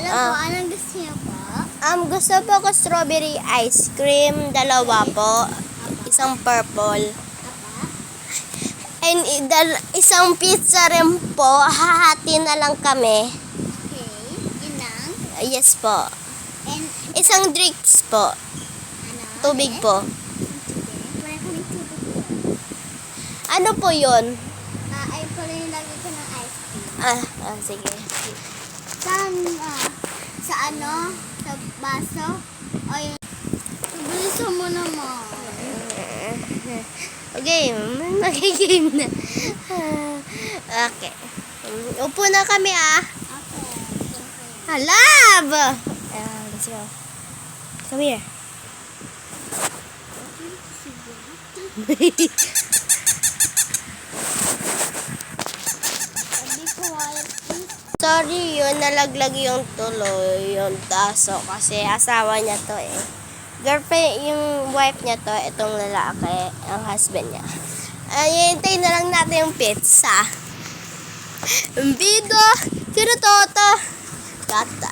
Ano po? Anong gusto niyo po? Gusto po ko strawberry ice cream, dalawa po. Isang purple. Apa? And isang pizza rin po. Hahati na lang kami. Okay. Yun lang. Yes po. And Isang drinks po. ano? Tubig po. Wala kami tubig po. Ano po yun? Ay pala yung lagi ko ng ice cream. Sige. Saan, sa ano? Sa baso? O yung... Bilisan mo naman. Okay, nagigame na. Okay. Upo na kami Okay. Love! Let's go. Come here. Be quiet, please. Sorry yun, nalaglag yung tuloy, yung taso. Kasi asawa niya to eh. Girlfriend, yung wife niya to, itong lalaki, ang husband niya. Hintay na lang natin yung pizza. Bido! Sino to? Gata.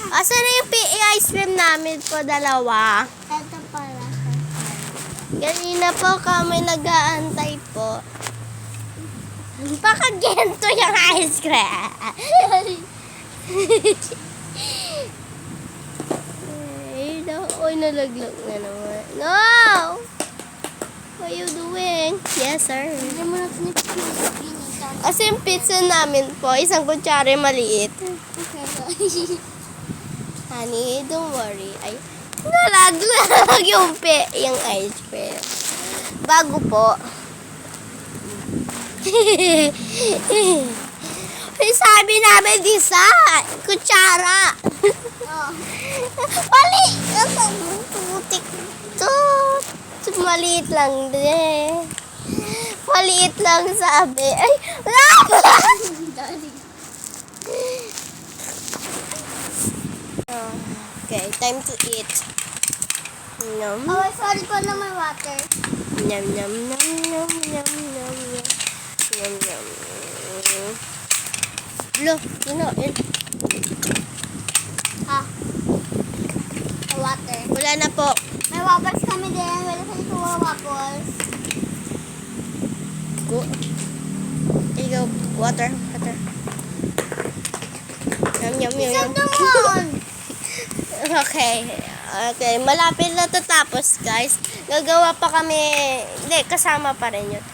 Asan na yung ice cream namin po, dalawa? Ito pala. Kanina po kami nag-aantay po. Baka gento yung ice cream. Ay, nalaglag na naman. No! What are you doing? Yes, sir. Hindi mo natin pinita. Kasi yung pizza namin po, isang kutsara maliit. Okay. Honey, don't worry. Ay, nalaglag yung ice cream. Bago po. Sabi namin isa, kutsara. Oh. Mali! Putik to. Maliit lang din. Maliit lang sabi. Ay, Dali. Okay, time to eat. Yum. Oh, sorry po na may water. Yum, yum, yum, yum, yum, yum, yum. Yum, yum. Look, yun. Water. Wala na po. May waffles kami din. Wala sa ito waffles. Go. Here you go. Water. Yum, yum, yum, Isang yum. naman. Okay, malapit na tatapos, guys. Gagawa pa kami. Hindi, kasama pa rin yun.